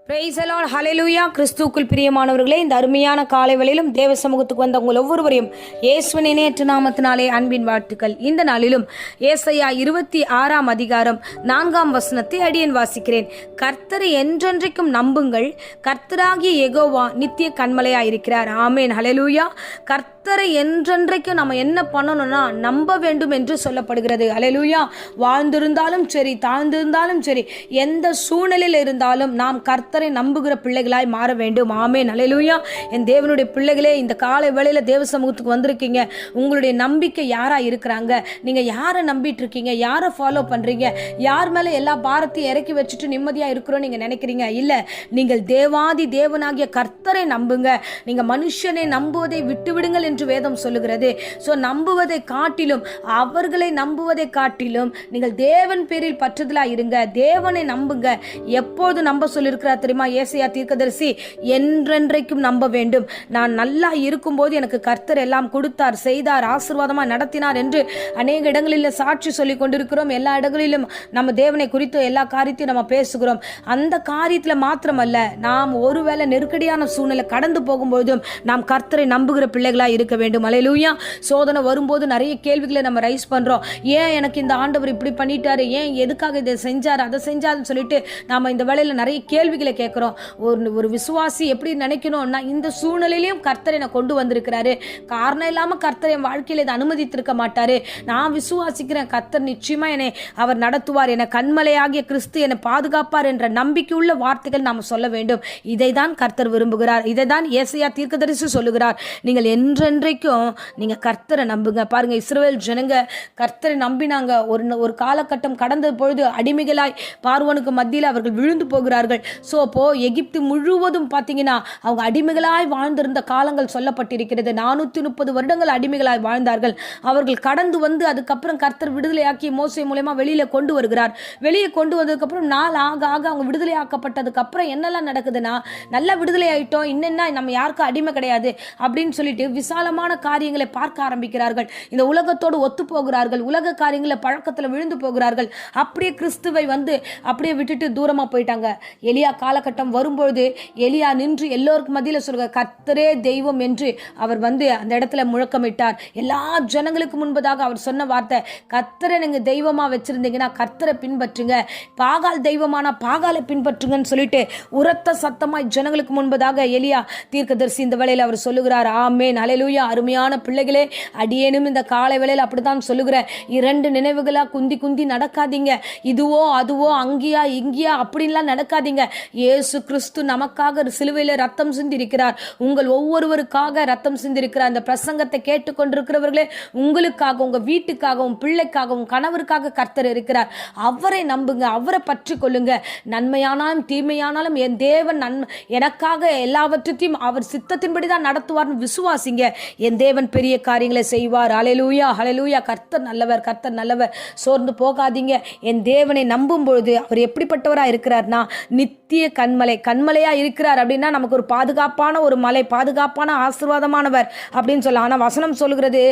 Price the Lord, ஹல்லேலூயா. கிறிஸ்துவுக்குள் பிரியமானவர்களே, இந்த அருமையான காலை வேளையிலும் தேவ சமூகத்துக்கு வந்த உங்கள் ஒவ்வொருவரையும் இயேசுவின் இணையற்ற நாமத்தினாலே அன்பின் வாழ்த்துக்கள். இந்த நாளிலும் ஏசாயா 26 அதிகாரம் 4 அடியேன் வாசிக்கிறேன். கர்த்தரை என்றென்றைக்கும் நம்புங்கள், கர்த்தராகிய யெகோவா நித்திய கன்மலையாயிருக்கிறார். ஆமேன், ஹல்லேலூயா. கர்த்தரை என்றென்றைக்கும் நம்ம என்ன பண்ணணும்னா நம்ப வேண்டும் என்று சொல்லப்படுகிறது. ஹல்லேலூயா. வாழ்ந்திருந்தாலும் சரி, தாழ்ந்திருந்தாலும் சரி, எந்த சூழ்நிலையில் இருந்தாலும் நாம் கர்த்தரை நம்புகிற பிள்ளைகளாய் மாற வேண்டும். ஆமென், ஹல்லேலூயா. என் தேவனுடைய பிள்ளைகளே, இந்த காலை வேளையில தேவ சமூகத்துக்கு வந்திருக்கீங்க. உங்களுடைய நம்பிக்கை யாரா இருக்கிறாங்க? நீங்க யாரை நம்பிட்டு இருக்கீங்க? யாரை ஃபாலோ பண்றீங்க? யார் மேல எல்லா பாரத்தையும் இறக்கி வச்சுட்டு நிம்மதியா இருக்கிறோம் நீங்க நினைக்கிறீங்க? இல்ல, நீங்கள் தேவாதி தேவனாகிய கர்த்தரை நம்புங்க. நீங்க மனுஷனை நம்புவதை விட்டுவிடுங்கள் என்று வேதம் சொல்லுகிறது. சோ நம்புவதை காட்டிலும், அவர்களை நம்புவதை காட்டிலும் நீங்கள் தேவன் பேரில் பற்றுதலா இருங்க. தேவனை நம்புங்க. எப்போது நம்ப சொல்லியிருக்கிறார் தெரியுமா? ஏசாயா தீர்க்கதரிசி என்றென்றைக்கும் நம்ப வேண்டும். நான் நல்லா இருக்கும்போது எனக்கு கர்த்தர் எல்லாம் கொடுத்தார், செய்தார், ஆசீர்வாதமா நடத்தினார் என்று அநேக இடங்களில் சாட்சி சொல்லி கொண்டிருக்கிறோம். எல்லா இடங்களிலும் நம்ம தேவனை குறித்து எல்லா காரியத்தையும் நம்ம பேசுகிறோம். அந்த காரியத்தில் மாத்திரமல்ல, நாம் ஒருவேளை நெருக்கடியான சூழ்நிலை கடந்து போகும்போதும் நாம் கர்த்தரை நம்புகிற பிள்ளைகளா இருக்க வேண்டும். ஹல்லேலூயா. சோதனை வரும்போது நிறைய கேள்விகளை நம்ம ரைஸ் பண்றோம். ஏன் எனக்கு இந்த ஆண்டவர் இப்படி பண்ணிட்டாரு, ஏன் எதுக்காக இதை செஞ்சாரு, அதை செஞ்சாருன்னு சொல்லிட்டு நாம இந்த வேளையில நிறைய கேள்விகளை கேட்கிறோம். ஒரு விசுவாசி எப்படி நினைக்கணும்னா, இந்த சூழ்நிலையிலும் கர்த்தர் என்னை கொண்டு வந்திருக்கிறாரு, காரணம் இல்லாம கர்த்தர் என் வாழ்க்கையில இதை அனுமதித்திருக்க மாட்டாரு. நான் விசுவாசிக்கிறேன், கர்த்தர் நிச்சயமா என்னை அவர் நடத்துவார், என்னை கன்மலையாகிய கிறிஸ்து என்னை பாதுகாப்பார் என்ற நம்பிக்கையுள்ள வார்த்தைகள் நாம் சொல்ல வேண்டும். இதை தான் கர்த்தர் விரும்புகிறார். இதை தான் ஏசாயா தீர்க்கதரிசி சொல்லுகிறார். நீங்கள் என்றென்றைக்கும் நீங்க கர்த்தரை நம்புங்க. பாருங்க, இஸ்ரவேல் ஜனங்க கர்த்தரை நம்பினாங்க. ஒரு காலகட்டம் கடந்த பொழுது அடிமைகளாய் பார்வோனுக்கு மத்தியில் அவர்கள் விழுந்து போகிறார்கள். சோ அப்போ எகிப்து முழுவதும் பார்த்தீங்கன்னா அவங்க அடிமைகளாய் வாழ்ந்திருந்த காலங்கள் சொல்லப்பட்டிருக்கிறது. 430 வருடங்கள் அடிமைகளாய் வாழ்ந்தார்கள். அவர்கள் கடந்து வந்து அதுக்கப்புறம் கர்த்தர் விடுதலையாக்கி மோசே மூலமா வெளியில கொண்டு வருகிறார். வெளியே கொண்டு வந்ததுக்கு அப்புறம் நாள் ஆக ஆக அவங்க விடுதலை ஆக்கப்பட்டதுக்கு அப்புறம் என்னெல்லாம் நடக்குதுன்னா, நல்லா விடுதலை ஆயிட்டோம், இன்னென்ன நம்ம யாருக்கும் அடிமை கிடையாது அப்படின்னு சொல்லிட்டு விசாலமான காரியங்களை பார்க்க ஆரம்பிக்கிறார்கள். இந்த உலகத்தோடு ஒத்து போகிறார்கள். உலக காரியங்களை பழக்கத்தில் விழுந்து போகிறார்கள். அப்படியே கிறிஸ்துவை வந்து அப்படியே விட்டுட்டு தூரமா போயிட்டாங்க. எலியா காலகட்டம் வரும்பொழுது எலியா நின்று எல்லோருக்கும் மத்தியில் சொல்ற கர்த்தரே தெய்வம் என்று அவர் வந்து அந்த இடத்துல முழக்கமிட்டார். எல்லா ஜனங்களுக்கு முன்பதாக அவர் சொன்ன வார்த்தை, கர்த்தரை நீங்க தெய்வமா வச்சிருந்தீங்கன்னா கர்த்தரை பின்பற்றுங்க, பாகால் தெய்வமான பாகாலை பின்பற்றுங்கன்னு சொல்லிட்டு உரத்த சத்தமாய் ஜனங்களுக்கு முன்பதாக எலியா தீர்க்கதரிசி இந்த வேளையில் அவர் சொல்லுகிறார். ஆமென், ஹல்லேலூயா. அருமையான பிள்ளைகளே, அடியேனும் இந்த காலை வேளையில் அப்படித்தான் சொல்லுகிறேன். இரண்டு நினைவுகளா குந்தி குந்தி நடக்காதீங்க. இதுவோ அதுவோ, அங்கேயா இங்கேயா அப்படின்லாம் நடக்காதீங்க. இயேசு கிறிஸ்து நமக்காக சிலுவையில் ரத்தம் சிந்திருக்கிறார். உங்கள் ஒவ்வொருவருக்காக ரத்தம் சிந்திருக்கிறார். அந்த பிரசங்கத்தை கேட்டுக்கொண்டிருக்கிறவர்களே, உங்களுக்காக, உங்க வீட்டுக்காகவும், பிள்ளைக்காகவும், கணவருக்காக கர்த்தர் இருக்கிறார். அவரை நம்புங்க, அவரை பற்றி கொள்ளுங்க. நன்மையானாலும் தீமையானாலும் என் தேவன் எனக்காக எல்லாவற்றையும் அவர் சித்தத்தின்படி தான் நடத்துவார்னு விசுவாசிங்க. என் தேவன் பெரிய காரியங்களை செய்வார். ஹல்லேலூயா, ஹல்லேலூயா. கர்த்தர் நல்லவர், கர்த்தர் நல்லவர். சோர்ந்து போகாதீங்க. என் தேவனை நம்பும் பொழுது அவர் எப்படிப்பட்டவராக இருக்கிறார்னா, நித்திய கண்மலையா இருக்கிறார். அப்படின்னா நமக்கு ஒரு பாதுகாப்பான ஒரு மலை, பாதுகாப்பான ஆசீர்வாதமானவர் அப்படின்னு சொல்லலாம். ஆனா வசனம் சொல்லுகிறது,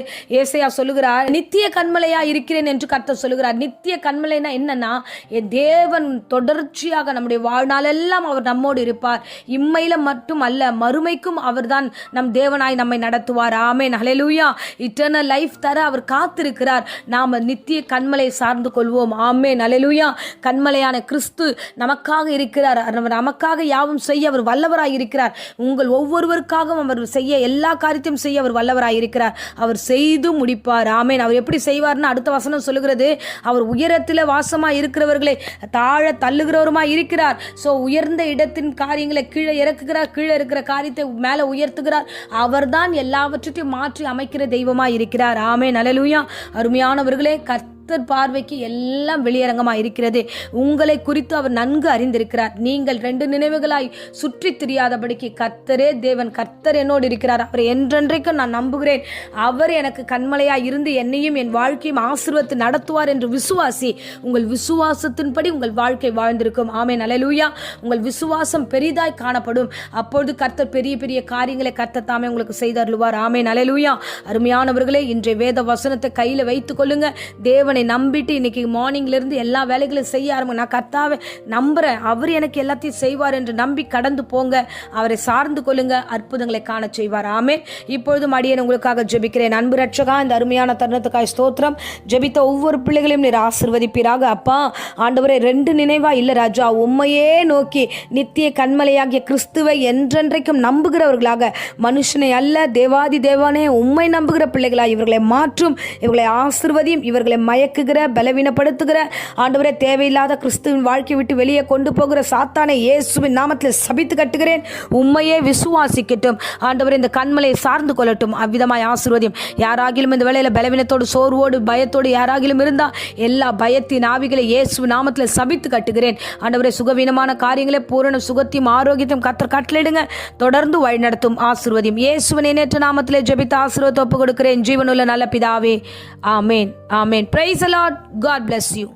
ஏசாயா சொல்லுகிறார், நித்திய கண்மலையா இருக்கிறேன் என்று கர்த்தர் சொல்லுகிறார். நித்திய கண்மலைனா என்னன்னா, என் தேவன் தொடர்ச்சியாக நம்முடைய வாழ்நாளெல்லாம் அவர் நம்மோடு இருப்பார். இம்மையில மட்டும் அல்ல, மறுமைக்கும் அவர்தான் நம் தேவனாய் நம்மை நடத்துவார். ஆமென், ஹல்லேலூயா. இட்டர்னல் லைஃப் தர அவர் காத்திருக்கிறார். நாம நித்திய கண்மலை சார்ந்து கொள்வோம். ஆமென், ஹல்லேலூயா. கண்மலையான கிறிஸ்து நமக்காக இருக்கிறார். நமக்காக யாவும் செய்ய அவர் வல்லவராய் இருக்கிறார். உங்கள் ஒவ்வொருவருக்காகவும் அவர் செய்ய, எல்லா காரியத்தையும் செய்ய அவர் வல்லவராய் இருக்கிறார். அவர் செய்து முடிப்பார். ஆமென். அவர் எப்படி செய்வார்னு அடுத்த வசனம் சொல்லுகிறது, அவர் உயரத்தில் வாசமாய் இருக்கிறவர்களை தாழ தள்ளுகிறவருமாய் இருக்கிறார். சோ உயர்ந்த இடத்தின் காரியங்களை கீழே இறக்குகிறார், கீழே இருக்கிற காரியத்தை மேலே உயர்த்துகிறார். அவர்தான் எல்லாவற்றையும் மாற்றி அமைக்கிற தெய்வமாய் இருக்கிறார். ஆமென், ஹல்லேலூயா. அருமையானவர்களே, கர்த்தர் பார்வைக்கு எல்லாம் வெளியரங்கமாக இருக்கிறது. உங்களை குறித்து அவர் நன்கு அறிந்திருக்கிறார். நீங்கள் ரெண்டு நினைவுகளாய் சுற்றி திரியாதபடிக்கு கர்த்தரே தேவன், கர்த்தர் என்னோடு இருக்கிறார், அவர் என்றென்றைக்கும் நான் நம்புகிறேன், அவர் எனக்கு கண்மலையாய் இருந்து என்னையும் என் வாழ்க்கையும் ஆசீர்வதித்து நடத்துவார் என்று விசுவாசி. உங்கள் விசுவாசத்தின்படி உங்கள் வாழ்க்கை வாழ்ந்திருக்கும். ஆமென், ஹல்லேலூயா. உங்கள் விசுவாசம் பெரிதாய் காணப்படும். அப்பொழுது கர்த்தர் பெரிய பெரிய காரியங்களை கர்த்தர் தாமே உங்களுக்கு செய்தருளுவார். ஆமென், ஹல்லேலூயா. அருமையானவர்களே, இன்றைய வேத வசனத்தை கையில் வைத்துக் கொள்ளுங்க. தேவனை உம்மை நம்பிட்டு இன்னைக்கு மார்னிங்லேருந்து எல்லா வேலைகளும் செய்ய ஆரம்பி. நான் கர்த்தாவை நம்புகிறேன், அவர் எனக்கு எல்லாத்தையும் செய்வார் என்று நம்பி கடந்து போங்க. அவரை சார்ந்து கொள்ளுங்க, அற்புதங்களை காண செய்வார். ஆமென். இப்பொழுதும் அடியேன் உங்களுக்காக ஜெபிக்கிறேன். அன்பு ரட்சகா, இந்த அருமையான தருணத்துக்காய் ஸ்தோத்திரம். ஜெபித்த ஒவ்வொரு பிள்ளைகளையும் நீர் ஆசீர்வதிப்பீராக. அப்பா ஆண்டவரே, 2 நினைவா இல்லை ராஜா, உம்மையே நோக்கி நித்திய கண்மலையாகிய கிறிஸ்துவை என்றென்றைக்கும் நம்புகிறவர்களாக, மனுஷனை அல்ல தேவாதி தேவானே உம்மை நம்புகிற பிள்ளைகளா இவர்களை மாற்றும். இவர்களை ஆசீர்வதியும். இவர்களை மயக்குகிற, பலவீனப்படுத்துகிற, ஆண்டவரே தேவையில்லாத கிறிஸ்துவின் வாழ்க்கை விட்டு வெளியே கொண்டு போகிற சாத்தானை இயேசுவின் நாமத்தில் சபித்து கட்டுகிறேன். உம்மையே விசுவாசிக்கட்டும். ஆண்டவரே, இந்த கண்மலையை சார்ந்து கொள்ளட்டும். அவ்விதமாய் ஆசீர்வதியும். யாராகிலும் இந்த வேளையில் பலவீனத்தோடு, சோர்வோடு, பயத்தோடு யாராகிலும் இருந்தால் எல்லா பயத்தின் ஆவிகளை இயேசுவின் நாமத்தில் சபித்து கட்டுகிறேன். ஆண்டவரே, சுகவீனமான காரியங்களை பூரண சுகத்தையும் ஆரோக்கியத்தையும் கர்த்தர் கட்டளையிடுங்க. தொடர்ந்து வழிநடத்தும். ஆசீர்வதியும். இயேசுவின் இணையற்ற நாமத்திலே ஜெபித்து ஆசீர்வாதத்தை ஒப்புக் கொடுக்கிறேன். ஜீவனுள்ள நல்ல பிதாவே, ஆமேன். ஆமேன். Praise the lord. God bless you.